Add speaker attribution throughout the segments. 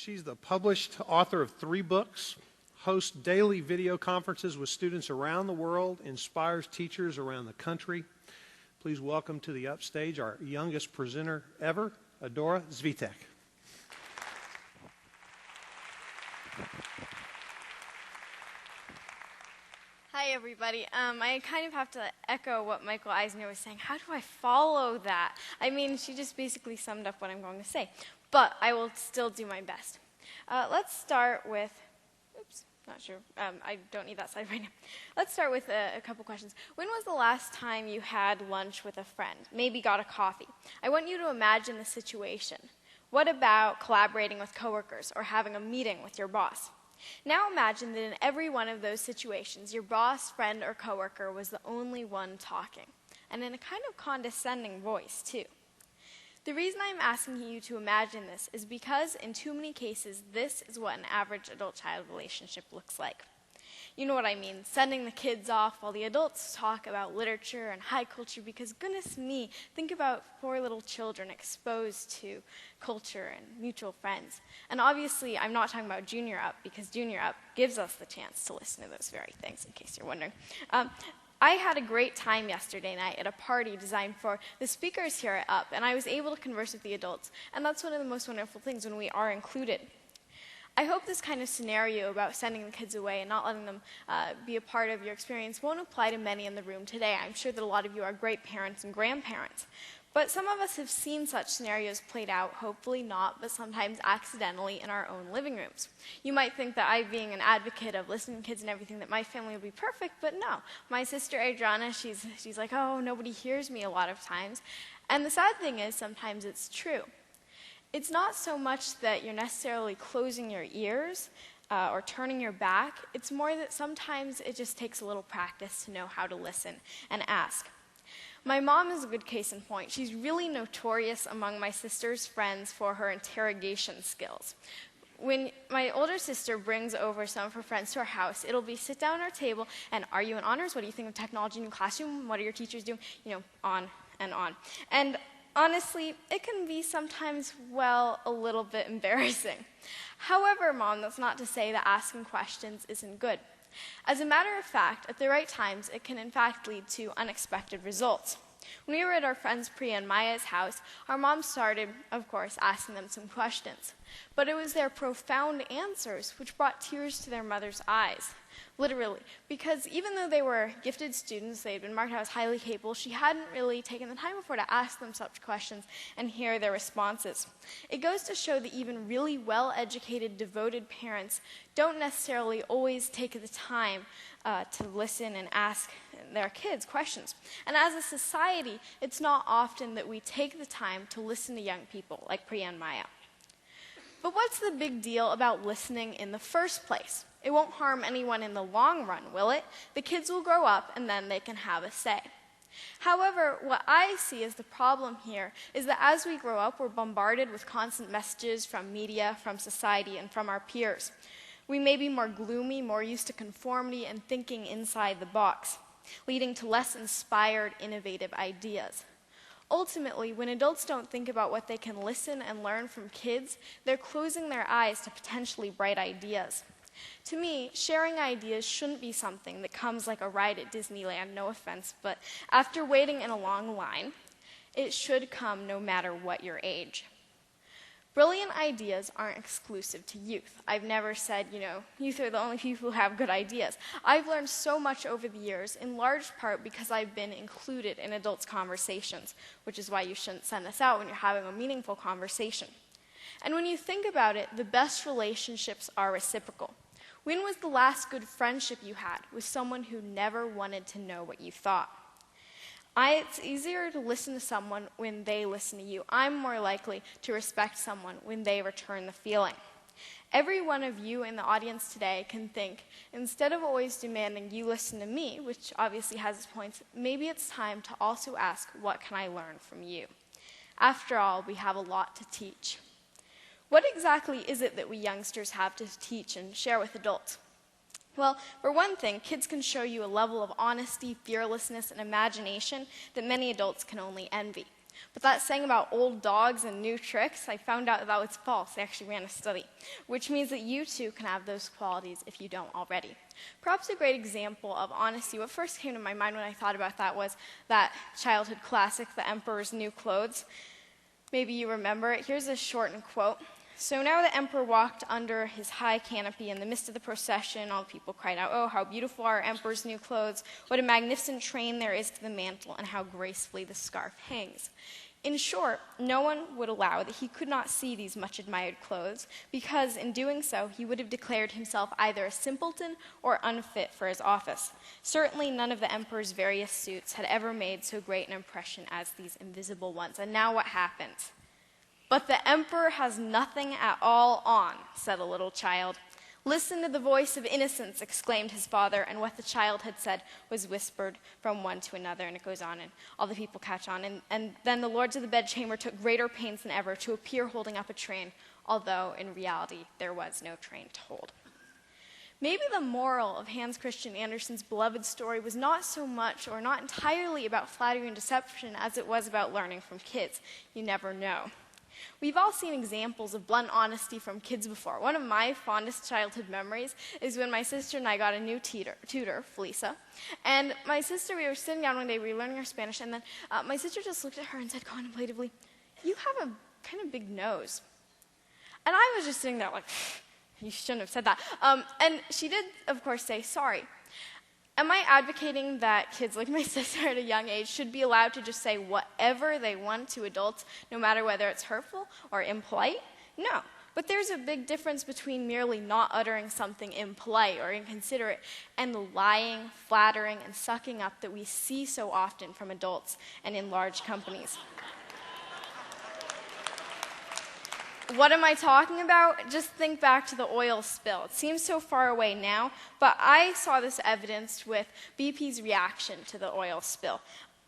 Speaker 1: She's the published author of 3 books, hosts daily video conferences with students around the world, inspires teachers around the country. Please welcome to the upstage our youngest presenter ever, Adora Svitak.
Speaker 2: Hi, everybody. I kind of have to echo what Michael Eisner was saying. How do I follow that? I mean, she just basically summed up what I'm going to say. But I will still do my best. Let's start with, oops, not sure. I don't need that slide right now. Let's start with a couple questions. When was the last time you had lunch with a friend? Maybe got a coffee. I want you to imagine the situation. What about collaborating with coworkers or having a meeting with your boss? Now imagine that in every one of those situations, your boss, friend, or coworker was the only one talking, and in a kind of condescending voice, too. The reason I'm asking you to imagine this is because in too many cases, this is what an average adult-child relationship looks like. You know what I mean, sending the kids off while the adults talk about literature and high culture, because goodness me, think about 4 little children exposed to culture and mutual friends. And obviously, I'm not talking about Junior Up, because Junior Up gives us the chance to listen to those very things, in case you're wondering. I had a great time yesterday night at a party designed for the speakers here at Up, and I was able to converse with the adults, and that's one of the most wonderful things when we are included. I hope this kind of scenario about sending the kids away and not letting them be a part of your experience won't apply to many in the room today. I'm sure that a lot of you are great parents and grandparents. But some of us have seen such scenarios played out, hopefully not, but sometimes accidentally in our own living rooms. You might think that I, being an advocate of listening to kids and everything, that my family will be perfect, but no. My sister Adriana, she's like, oh, nobody hears me a lot of times. And the sad thing is, sometimes it's true. It's not so much that you're necessarily closing your ears or turning your back. It's more that sometimes it just takes a little practice to know how to listen and ask. My mom is a good case in point. She's really notorious among my sister's friends for her interrogation skills. When my older sister brings over some of her friends to our house, it'll be sit down at our table and, are you in honors? What do you think of technology in your classroom? What are your teachers doing? You know, on and on. And honestly, it can be sometimes, well, a little bit embarrassing. However, Mom, that's not to say that asking questions isn't good. As a matter of fact, at the right times, it can in fact lead to unexpected results. When we were at our friends Priya and Maya's house, our mom started, of course, asking them some questions. But it was their profound answers which brought tears to their mother's eyes. Literally, because even though they were gifted students, they had been marked out as highly capable, she hadn't really taken the time before to ask them such questions and hear their responses. It goes to show that even really well-educated, devoted parents don't necessarily always take the time to listen and ask their kids questions. And as a society, it's not often that we take the time to listen to young people like Priya and Maya. But what's the big deal about listening in the first place? It won't harm anyone in the long run, will it? The kids will grow up and then they can have a say. However, what I see as the problem here is that as we grow up, we're bombarded with constant messages from media, from society, and from our peers. We may be more gloomy, more used to conformity and thinking inside the box, leading to less inspired, innovative ideas. Ultimately, when adults don't think about what they can listen and learn from kids, they're closing their eyes to potentially bright ideas. To me, sharing ideas shouldn't be something that comes like a ride at Disneyland, no offense, but after waiting in a long line, it should come no matter what your age. Brilliant ideas aren't exclusive to youth. I've never said, youth are the only people who have good ideas. I've learned so much over the years, in large part because I've been included in adults' conversations, which is why you shouldn't send us out when you're having a meaningful conversation. And when you think about it, the best relationships are reciprocal. When was the last good friendship you had with someone who never wanted to know what you thought? It's easier to listen to someone when they listen to you. I'm more likely to respect someone when they return the feeling. Every one of you in the audience today can think, instead of always demanding you listen to me, which obviously has its points, maybe it's time to also ask, what can I learn from you? After all, we have a lot to teach. What exactly is it that we youngsters have to teach and share with adults? Well, for one thing, kids can show you a level of honesty, fearlessness, and imagination that many adults can only envy. But that saying about old dogs and new tricks, I found out that was false. I actually ran a study, which means that you too can have those qualities if you don't already. Perhaps a great example of honesty, what first came to my mind when I thought about that was that childhood classic, The Emperor's New Clothes. Maybe you remember it. Here's a shortened quote. So now the emperor walked under his high canopy in the midst of the procession. All the people cried out, "Oh, how beautiful are our emperor's new clothes! What a magnificent train there is to the mantle, and how gracefully the scarf hangs." In short, no one would allow that he could not see these much admired clothes, because in doing so, he would have declared himself either a simpleton or unfit for his office. Certainly none of the emperor's various suits had ever made so great an impression as these invisible ones. And now what happens? "But the emperor has nothing at all on," said a little child. "Listen to the voice of innocence," exclaimed his father, and what the child had said was whispered from one to another, and it goes on, and all the people catch on. And then the lords of the bedchamber took greater pains than ever to appear holding up a train, although in reality there was no train to hold. Maybe the moral of Hans Christian Andersen's beloved story was not so much or not entirely about flattery and deception as it was about learning from kids. You never know. We've all seen examples of blunt honesty from kids before. One of my fondest childhood memories is when my sister and I got a new tutor, Felisa. And my sister, we were sitting down one day, we were learning our Spanish, and then my sister just looked at her and said contemplatively, "You have a kind of big nose." And I was just sitting there like, you shouldn't have said that. And she did, of course, say sorry. Am I advocating that kids like my sister at a young age should be allowed to just say whatever they want to adults, no matter whether it's hurtful or impolite? No. But there's a big difference between merely not uttering something impolite or inconsiderate and the lying, flattering, and sucking up that we see so often from adults and in large companies. What am I talking about? Just think back to the oil spill. It seems so far away now, but I saw this evidenced with BP's reaction to the oil spill.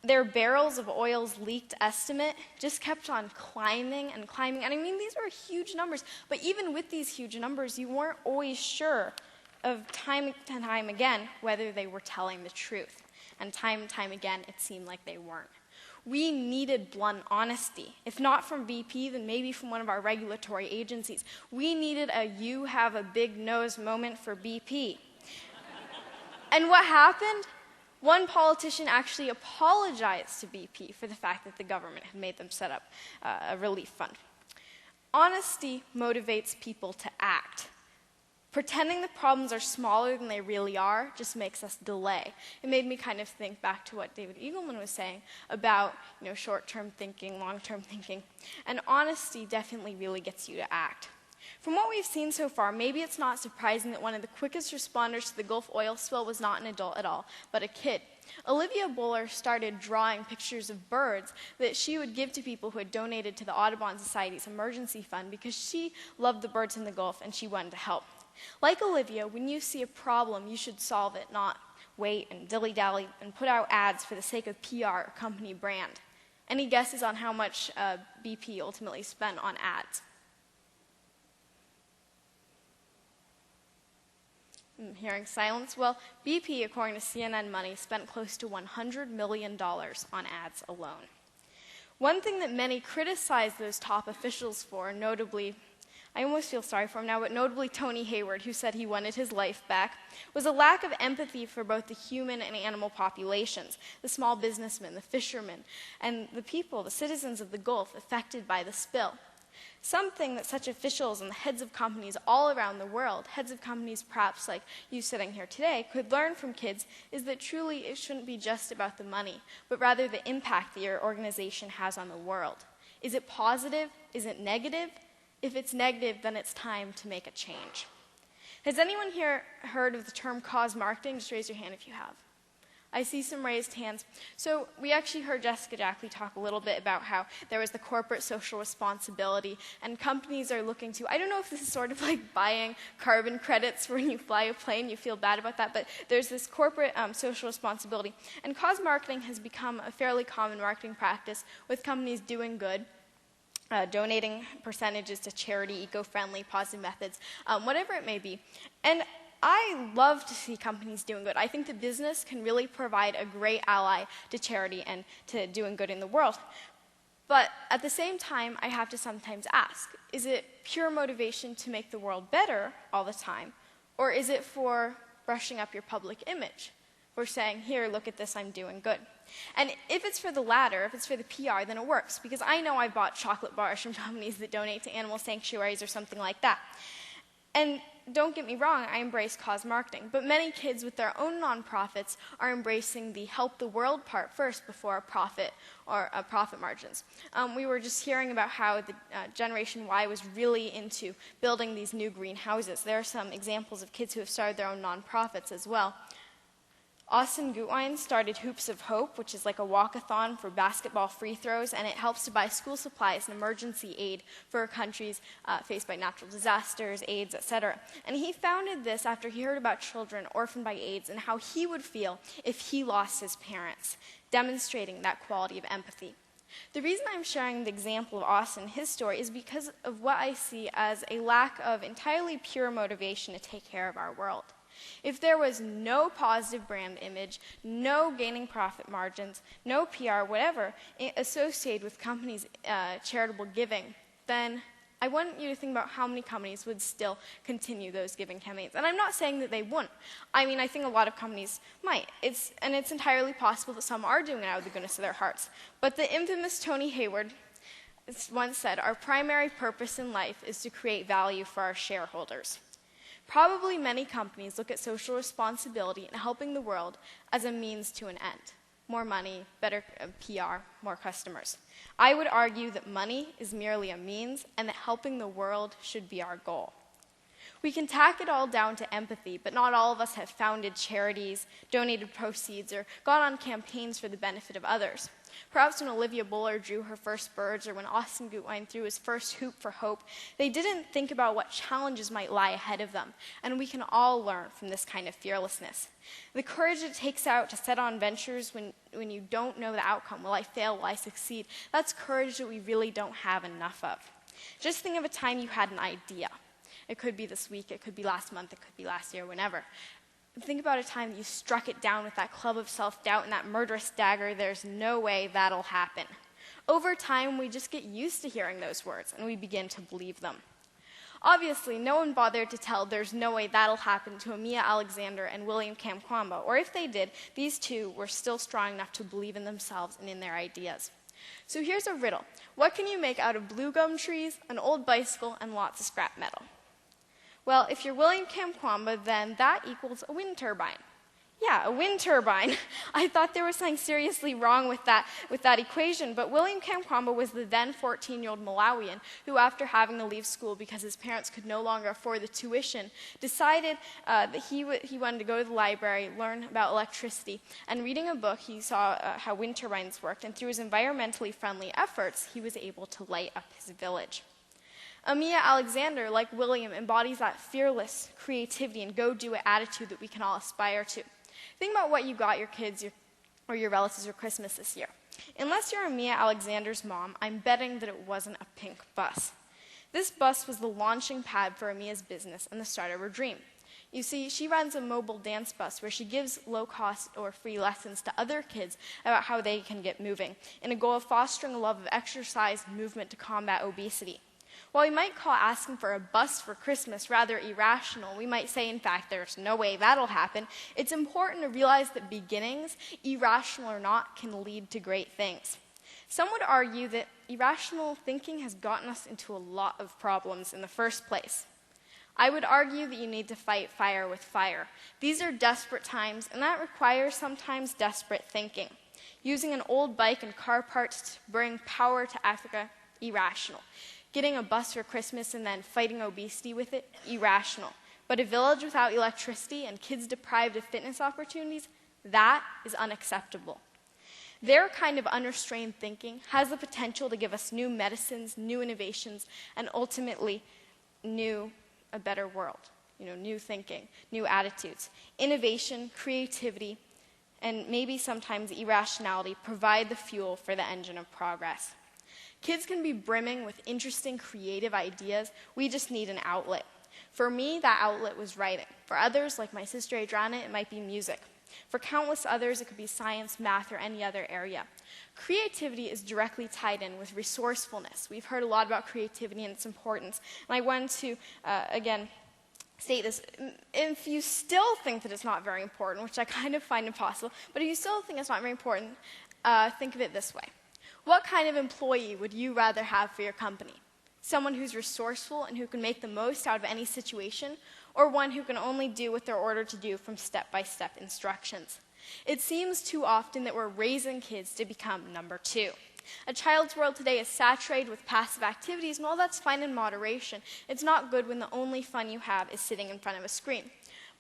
Speaker 2: Their barrels of oil's leaked estimate just kept on climbing and climbing. And I mean, these were huge numbers. But even with these huge numbers, you weren't always sure of time and time again whether they were telling the truth. And time again, it seemed like they weren't. We needed blunt honesty. If not from BP, then maybe from one of our regulatory agencies. We needed a "you have a big nose" moment for BP. And what happened? One politician actually apologized to BP for the fact that the government had made them set up a relief fund. Honesty motivates people to act. Pretending the problems are smaller than they really are just makes us delay. It made me kind of think back to what David Eagleman was saying about, short-term thinking, long-term thinking. And honesty definitely really gets you to act. From what we've seen so far, maybe it's not surprising that one of the quickest responders to the Gulf oil spill was not an adult at all, but a kid. Olivia Buller started drawing pictures of birds that she would give to people who had donated to the Audubon Society's emergency fund because she loved the birds in the Gulf and she wanted to help. Like Olivia, when you see a problem, you should solve it, not wait and dilly-dally and put out ads for the sake of PR or company brand. Any guesses on how much BP ultimately spent on ads? I'm hearing silence. Well, BP, according to CNN Money, spent close to $100 million on ads alone. One thing that many criticize those top officials for, notably, I almost feel sorry for him now, but notably Tony Hayward, who said he wanted his life back, was a lack of empathy for both the human and animal populations, the small businessmen, the fishermen, and the people, the citizens of the Gulf affected by the spill. Something that such officials and the heads of companies all around the world, heads of companies perhaps like you sitting here today, could learn from kids is that truly it shouldn't be just about the money, but rather the impact that your organization has on the world. Is it positive? Is it negative? If it's negative, then it's time to make a change. Has anyone here heard of the term cause marketing? Just raise your hand if you have. I see some raised hands. So we actually heard Jessica Jackley talk a little bit about how there was the corporate social responsibility, and companies are looking to, I don't know if this is sort of like buying carbon credits when you fly a plane, you feel bad about that, but there's this corporate social responsibility. And cause marketing has become a fairly common marketing practice with companies doing good, donating percentages to charity, eco-friendly, positive methods, whatever it may be. And I love to see companies doing good. I think that business can really provide a great ally to charity and to doing good in the world. But at the same time, I have to sometimes ask, is it pure motivation to make the world better all the time? Or is it for brushing up your public image? For saying, here, look at this, I'm doing good. And if it's for the latter, if it's for the PR, then it works. Because I know I bought chocolate bars from companies that donate to animal sanctuaries or something like that. And don't get me wrong, I embrace cause marketing. But many kids with their own nonprofits are embracing the help the world part first before a profit or profit margins. We were just hearing about how the Generation Y was really into building these new greenhouses. There are some examples of kids who have started their own nonprofits as well. Austin Gutwein started Hoops of Hope, which is like a walkathon for basketball free throws, and it helps to buy school supplies and emergency aid for countries faced by natural disasters, AIDS, etc. And he founded this after he heard about children orphaned by AIDS and how he would feel if he lost his parents, demonstrating that quality of empathy. The reason I'm sharing the example of Austin, his story, is because of what I see as a lack of entirely pure motivation to take care of our world. If there was no positive brand image, no gaining profit margins, no PR, whatever, associated with companies' charitable giving, then I want you to think about how many companies would still continue those giving campaigns. And I'm not saying that they wouldn't. I mean, I think a lot of companies might. It's entirely possible that some are doing it out of the goodness of their hearts. But the infamous Tony Hayward once said, "Our primary purpose in life is to create value for our shareholders." Probably many companies look at social responsibility and helping the world as a means to an end. More money, better PR, more customers. I would argue that money is merely a means and that helping the world should be our goal. We can tack it all down to empathy, but not all of us have founded charities, donated proceeds, or gone on campaigns for the benefit of others. Perhaps when Olivia Buller drew her first birds or when Austin Gutwein threw his first hoop for hope, they didn't think about what challenges might lie ahead of them, and we can all learn from this kind of fearlessness. The courage it takes out to set on ventures when you don't know the outcome, will I fail, will I succeed, that's courage that we really don't have enough of. Just think of a time you had an idea. It could be this week, it could be last month, it could be last year, whenever. Think about a time that you struck it down with that club of self-doubt and that murderous dagger, there's no way that'll happen. Over time, we just get used to hearing those words, and we begin to believe them. Obviously, no one bothered to tell there's no way that'll happen to Amia Alexander and William Kamkwamba, or if they did, these two were still strong enough to believe in themselves and in their ideas. So here's a riddle. What can you make out of blue gum trees, an old bicycle, and lots of scrap metal? Well, if you're William Kamkwamba, then that equals a wind turbine. Yeah, a wind turbine. I thought there was something seriously wrong with that equation, but William Kamkwamba was the then 14-year-old Malawian who, after having to leave school because his parents could no longer afford the tuition, decided that he wanted to go to the library, learn about electricity, and reading a book, he saw how wind turbines worked, and through his environmentally friendly efforts, he was able to light up his village. Amia Alexander, like William, embodies that fearless creativity and go-do-it attitude that we can all aspire to. Think about what you got your kids or your relatives for Christmas this year. Unless you're Amia Alexander's mom, I'm betting that it wasn't a pink bus. This bus was the launching pad for Amia's business and the start of her dream. You see, she runs a mobile dance bus where she gives low-cost or free lessons to other kids about how they can get moving, in a goal of fostering a love of exercise and movement to combat obesity. While we might call asking for a bus for Christmas rather irrational, we might say, in fact, there's no way that'll happen, it's important to realize that beginnings, irrational or not, can lead to great things. Some would argue that irrational thinking has gotten us into a lot of problems in the first place. I would argue that you need to fight fire with fire. These are desperate times, and that requires sometimes desperate thinking. Using an old bike and car parts to bring power to Africa, irrational. Getting a bus for Christmas and then fighting obesity with it, irrational. But a village without electricity and kids deprived of fitness opportunities, that is unacceptable. Their kind of unrestrained thinking has the potential to give us new medicines, new innovations, and ultimately a better world. New thinking, new attitudes. Innovation, creativity, and maybe sometimes irrationality provide the fuel for the engine of progress. Kids can be brimming with interesting, creative ideas. We just need an outlet. For me, that outlet was writing. For others, like my sister Adriana, it might be music. For countless others, it could be science, math, or any other area. Creativity is directly tied in with resourcefulness. We've heard a lot about creativity and its importance. And I wanted to, again, state this. If you still think that it's not very important, which I kind of find impossible, but if you still think it's not very important, think of it this way. What kind of employee would you rather have for your company? Someone who's resourceful and who can make the most out of any situation, or one who can only do what they're ordered to do from step-by-step instructions? It seems too often that we're raising kids to become number two. A child's world today is saturated with passive activities, and while that's fine in moderation, it's not good when the only fun you have is sitting in front of a screen.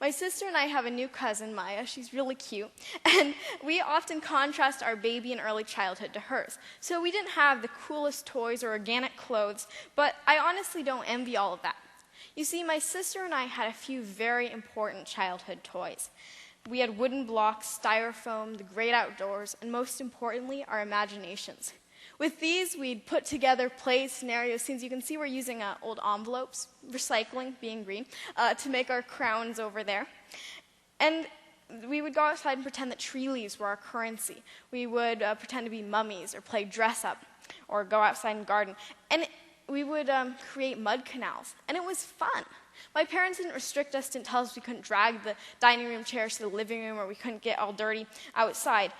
Speaker 2: My sister and I have a new cousin, Maya. She's really cute. And we often contrast our baby and early childhood to hers. So we didn't have the coolest toys or organic clothes, but I honestly don't envy all of that. You see, my sister and I had a few very important childhood toys. We had wooden blocks, styrofoam, the great outdoors, and most importantly, our imaginations. With these, we'd put together plays, scenarios, scenes. You can see we're using old envelopes, recycling, being green, to make our crowns over there. And we would go outside and pretend that tree leaves were our currency. We would pretend to be mummies or play dress up or go outside and garden. And we would create mud canals, and it was fun. My parents didn't restrict us, didn't tell us we couldn't drag the dining room chairs to the living room or we couldn't get all dirty outside.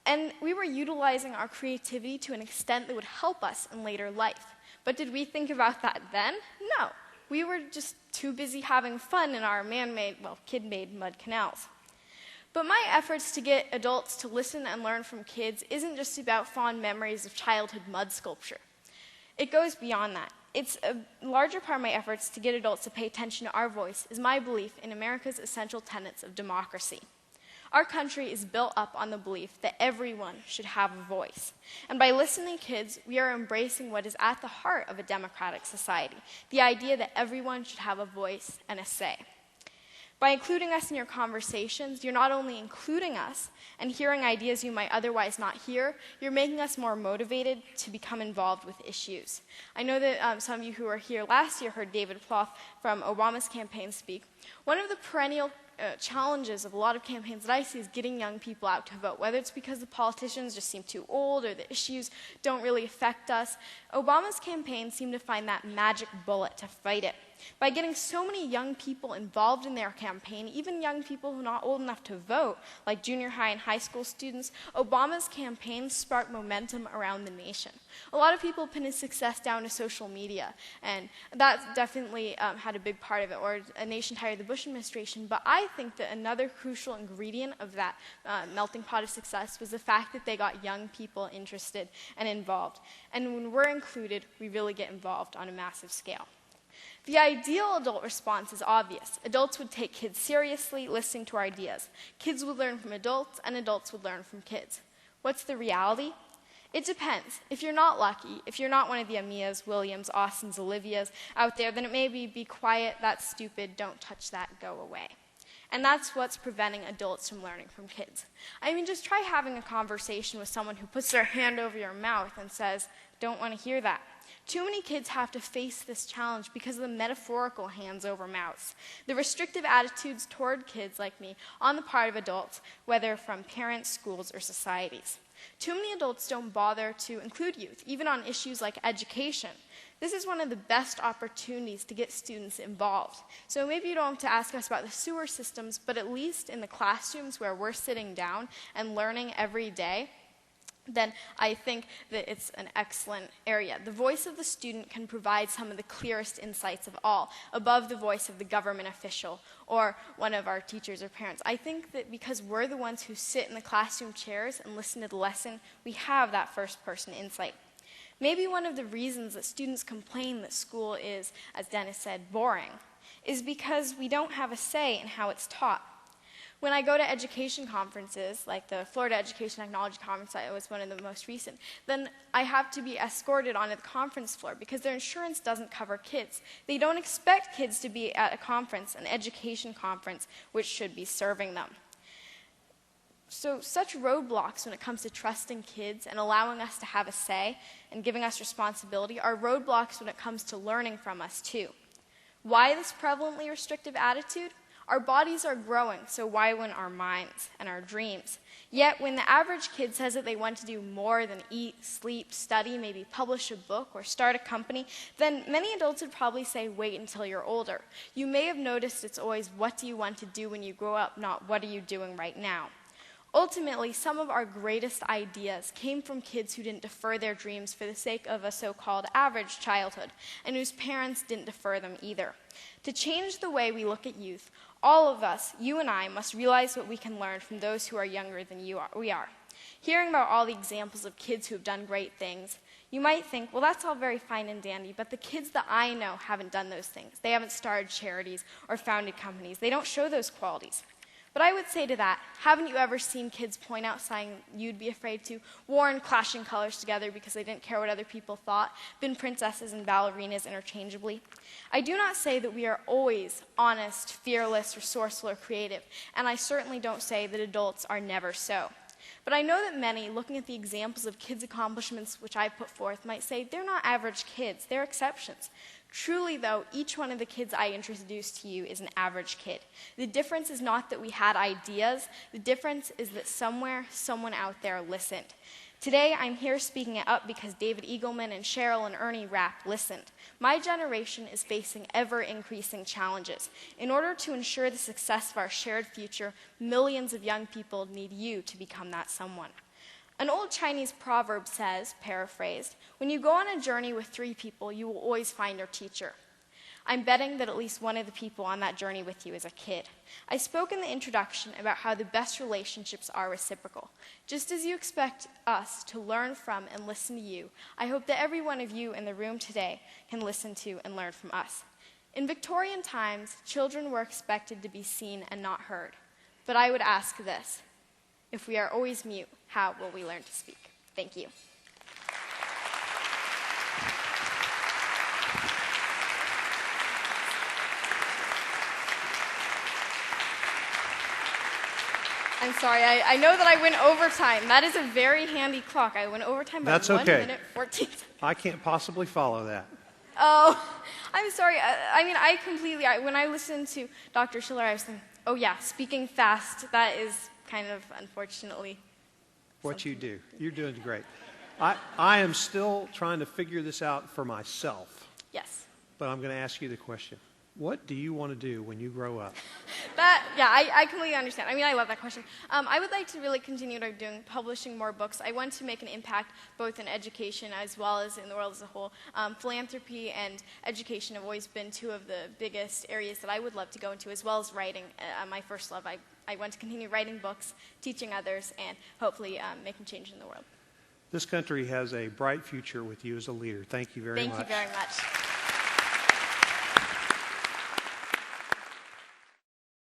Speaker 2: And we were utilizing our creativity to an extent that would help us in later life. But did we think about that then? No. We were just too busy having fun in our man-made, well, kid-made mud canals. But my efforts to get adults to listen and learn from kids isn't just about fond memories of childhood mud sculpture. It goes beyond that. It's a larger part of my efforts to get adults to pay attention to our voice is my belief in America's essential tenets of democracy. Our country is built up on the belief that everyone should have a voice. And by listening to kids, we are embracing what is at the heart of a democratic society, the idea that everyone should have a voice and a say. By including us in your conversations, you're not only including us and hearing ideas you might otherwise not hear, you're making us more motivated to become involved with issues. I know that some of you who were here last year heard David Plouffe from Obama's campaign speak. One of the perennial challenges of a lot of campaigns that I see is getting young people out to vote, whether it's because the politicians just seem too old or the issues don't really affect us. Obama's campaign seemed to find that magic bullet to fight it. By getting so many young people involved in their campaign, even young people who are not old enough to vote, like junior high and high school students, Obama's campaign sparked momentum around the nation. A lot of people pin his success down to social media, and that definitely had a big part of it, or a nation tired of the Bush administration. But I think that another crucial ingredient of that melting pot of success was the fact that they got young people interested and involved. And when we're included, we really get involved on a massive scale. The ideal adult response is obvious. Adults would take kids seriously, listening to our ideas. Kids would learn from adults, and adults would learn from kids. What's the reality? It depends. If you're not lucky, if you're not one of the Amias, Williams, Austins, Olivias out there, then it may be quiet, that's stupid, don't touch that, go away. And that's what's preventing adults from learning from kids. I mean, just try having a conversation with someone who puts their hand over your mouth and says, don't want to hear that. Too many kids have to face this challenge because of the metaphorical hands over mouths, the restrictive attitudes toward kids like me on the part of adults, whether from parents, schools, or societies. Too many adults don't bother to include youth, even on issues like education. This is one of the best opportunities to get students involved. So maybe you don't have to ask us about the sewer systems, but at least in the classrooms where we're sitting down and learning every day, then I think that it's an excellent area. The voice of the student can provide some of the clearest insights of all, above the voice of the government official or one of our teachers or parents. I think that because we're the ones who sit in the classroom chairs and listen to the lesson, we have that first-person insight. Maybe one of the reasons that students complain that school is, as Dennis said, boring, is because we don't have a say in how it's taught. When I go to education conferences, like the Florida Education Technology Conference, that was one of the most recent, then I have to be escorted onto the conference floor because their insurance doesn't cover kids. They don't expect kids to be at a conference, an education conference, which should be serving them. So such roadblocks when it comes to trusting kids and allowing us to have a say and giving us responsibility are roadblocks when it comes to learning from us too. Why this prevalently restrictive attitude? Our bodies are growing, so why wouldn't our minds and our dreams? Yet when the average kid says that they want to do more than eat, sleep, study, maybe publish a book or start a company, then many adults would probably say, wait until you're older. You may have noticed it's always, what do you want to do when you grow up, not what are you doing right now. Ultimately, some of our greatest ideas came from kids who didn't defer their dreams for the sake of a so-called average childhood, and whose parents didn't defer them either. To change the way we look at youth, all of us, you and I, must realize what we can learn from those who are younger than we are. Hearing about all the examples of kids who have done great things, you might think, well, that's all very fine and dandy, but the kids that I know haven't done those things. They haven't started charities or founded companies. They don't show those qualities. But I would say to that, haven't you ever seen kids point out something you'd be afraid to, worn clashing colors together because they didn't care what other people thought, been princesses and ballerinas interchangeably? I do not say that we are always honest, fearless, resourceful, or creative, and I certainly don't say that adults are never so. But I know that many, looking at the examples of kids' accomplishments which I put forth, might say they're not average kids, they're exceptions. Truly, though, each one of the kids I introduced to you is an average kid. The difference is not that we had ideas. The difference is that somewhere, someone out there listened. Today, I'm here speaking at Up because David Eagleman and Cheryl and Ernie Rapp listened. My generation is facing ever-increasing challenges. In order to ensure the success of our shared future, millions of young people need you to become that someone. An old Chinese proverb says, paraphrased, when you go on a journey with 3 people, you will always find your teacher. I'm betting that at least one of the people on that journey with you is a kid. I spoke in the introduction about how the best relationships are reciprocal. Just as you expect us to learn from and listen to you, I hope that every one of you in the room today can listen to and learn from us. In Victorian times, children were expected to be seen and not heard. But I would ask this. If we are always mute, how will we learn to speak? Thank you. I'm sorry, I know that I went overtime. That is a very handy clock. I went overtime by
Speaker 1: That's
Speaker 2: 1
Speaker 1: okay.
Speaker 2: minute, 14 seconds.
Speaker 1: I can't possibly follow that.
Speaker 2: Oh, I'm sorry. When I listened to Dr. Schiller, I was thinking, oh yeah, speaking fast, that is kind of, unfortunately,
Speaker 1: What you do. You're doing great. I am still trying to figure this out for myself.
Speaker 2: yes.
Speaker 1: But I'm going to ask you the question. What do you want to do when you grow up?
Speaker 2: I completely understand. I mean, I love that question. I would like to really continue doing publishing more books. I want to make an impact both in education as well as in the world as a whole. Philanthropy and education have always been 2 of the biggest areas that I would love to go into, as well as writing, my first love. I want to continue writing books, teaching others, and hopefully making change in the world.
Speaker 1: This country has a bright future with you as a leader. Thank you very much.
Speaker 2: Thank you very much.